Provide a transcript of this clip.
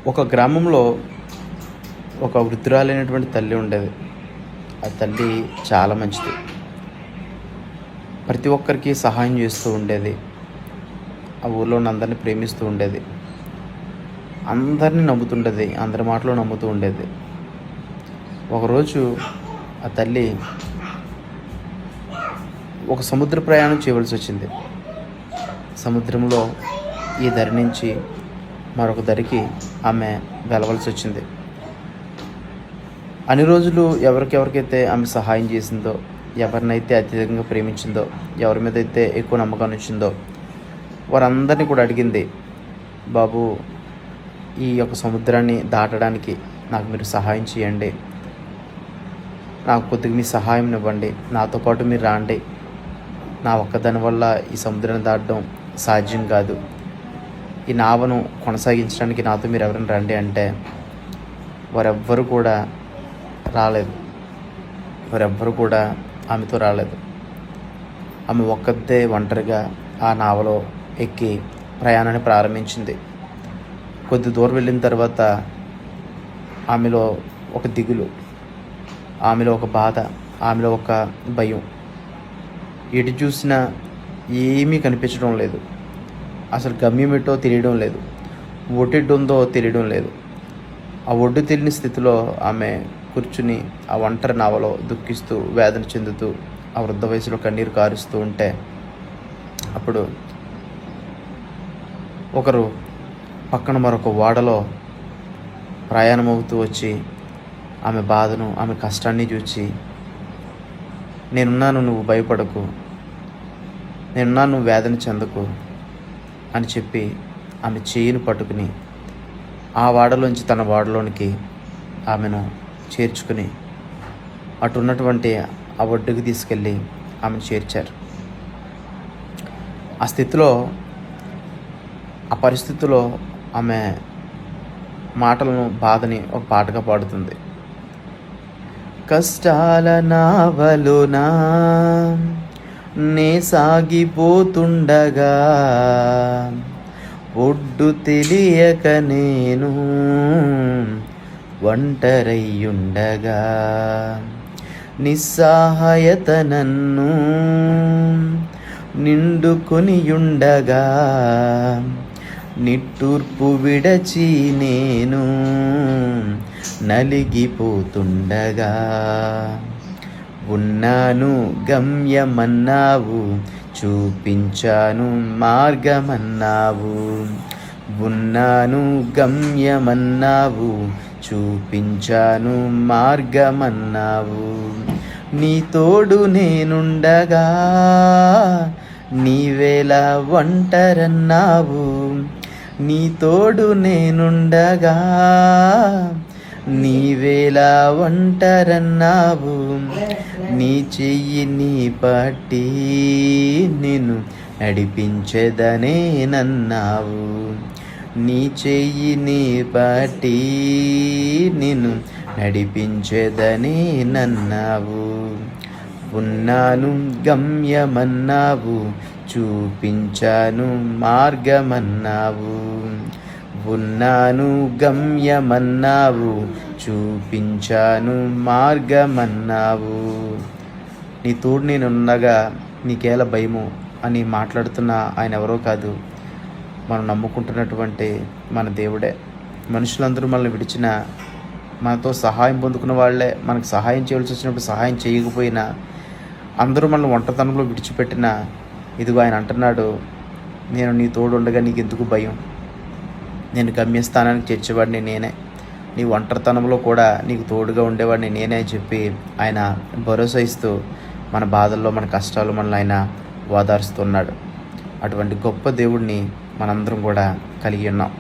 ఒక గ్రామంలో ఒక వృద్ధురాలైనటువంటి తల్లి ఉండేది. ఆ తల్లి చాలా మంచిది. ప్రతి ఒక్కరికి సహాయం చేస్తూ ఉండేది. ఆ ఊళ్ళో ఉన్న అందరిని ప్రేమిస్తూ ఉండేది. అందరినీ నమ్ముతుండేది. అందరి మాటలు నమ్ముతూ ఉండేది. ఒకరోజు ఆ తల్లి ఒక సముద్ర ప్రయాణం చేయవలసి వచ్చింది. సముద్రంలో ఈ దరి నుంచి మరొక దరికి ఆమె వెళ్ళవలసి వచ్చింది. అన్ని రోజులు ఎవరికెవరికైతే ఆమె సహాయం చేసిందో, ఎవరినైతే అత్యధికంగా ప్రేమించిందో, ఎవరి మీద అయితే ఎక్కువ నమ్మకాన్ని ఉంచిందో వారందరినీ కూడా అడిగింది, బాబు, ఈ యొక్క సముద్రాన్ని దాటడానికి నాకు మీరు సహాయం చేయండి, నాకు కొద్దిగా మీ సహాయం ఇవ్వండి, నాతో పాటు మీరు రాండి, నా ఒక్కదాని వల్ల ఈ సముద్రాన్ని దాటడం సాధ్యం కాదు, ఈ నావను కొనసాగించడానికి నాతో మీరు ఎవరైనా రండి అంటే వారెవ్వరూ కూడా రాలేదు. వారెవ్వరూ కూడా ఆమెతో రాలేదు. ఆమె ఒక్కతే ఒంటరిగా ఆ నావలో ఎక్కి ప్రయాణాన్ని ప్రారంభించింది. కొద్ది దూరం వెళ్ళిన తర్వాత ఆమెలో ఒక దిగులు, ఆమెలో ఒక బాధ, ఆమెలో ఒక భయం. ఎటు చూసినా ఏమీ కనిపించడం లేదు. అసలు గమ్యం ఏంటో తెలియడం లేదు. ఒడ్డు ఉందో తెలియడం లేదు. ఆ ఒడ్డు తెలియని స్థితిలో ఆమె కూర్చుని ఆ ఒంటరి నావలో దుఃఖిస్తూ, వేదన చెందుతూ, ఆ వృద్ధ వయసులో కన్నీరు కారుస్తూ ఉంటే అప్పుడు ఒకరు పక్కన మరొక ఓడలో ప్రయాణం అవుతూ వచ్చి ఆమె బాధను, ఆమె కష్టాన్ని చూచి, నేనున్నాను, నువ్వు భయపడకు, నేనున్నాను, నువ్వు వేదన చెందకు అని చెప్పి ఆమె చేయిని పట్టుకుని ఆ వాడలోంచి తన వాడలోనికి ఆమెను చేర్చుకుని అటు ఉన్నటువంటి ఆ ఒడ్డుకు తీసుకెళ్ళి ఆమెను చేర్చారు. ఆ స్థితిలో, ఆ పరిస్థితిలో ఆమె మాటలను, బాధని ఒక పాటగా పాడుతుంది. కష్టాల నావలోనా నే సాగిపోతుండగా, ఒడ్డు తెలియక నేను ఒంటరయ్యుండగా, నిస్సహాయత నన్ను నిండుకొనియుండగా, నిట్టూర్పు విడచి నేను నలిగిపోతుండగా, ఉన్నాను గమ్యమన్నావు, చూపించాను మార్గమన్నావు, ఉన్నాను గమ్యమన్నావు, చూపించాను మార్గమన్నావు, నీ తోడు నేనుండగా నీవేలా ఒంటరన్నావు, నీ తోడు నేనుండగా నీవేలా ఒంటరన్నావు, నీ చెయ్యిని పట్టి నిన్ను నడిపించెదనే నన్నావు, నీ చెయ్యిని పట్టి నిన్ను నడిపించెదనే నన్నావు, ఉన్నాను గమ్యమన్నావు, చూపించాను మార్గమన్నావు, ఉన్నాను గమ్యమన్నావు, చూపించాను మార్గమన్నావు, నీ తోడు నేనున్నగా నీకేల భయము అని మాట్లాడుతున్న ఆయన ఎవరో కాదు, మనం నమ్ముకుంటున్నటువంటి మన దేవుడే. మనుషులందరూ మనల్ని విడిచిన, మనతో సహాయం పొందుకున్న వాళ్ళే మనకు సహాయం చేయవలసి వచ్చినప్పుడు సహాయం చేయకపోయినా, అందరూ మనల్ని ఒంటరితనంలో విడిచిపెట్టినా, ఇదిగో ఆయన అంటున్నాడు, నేను నీ తోడు ఉండగా నీకు ఎందుకు భయం, నేను గమ్యస్థానానికి చేర్చేవాడిని నేనే, నీ ఒంటరితనంలో కూడా నీకు తోడుగా ఉండేవాడిని నేనే అని చెప్పి ఆయన భరోసా ఇస్తూ మన బాధల్లో, మన కష్టాలు మనల్ని ఆయన ఓదారుస్తున్నాడు. అటువంటి గొప్ప దేవుడిని మనందరం కూడా కలిగి ఉన్నాం.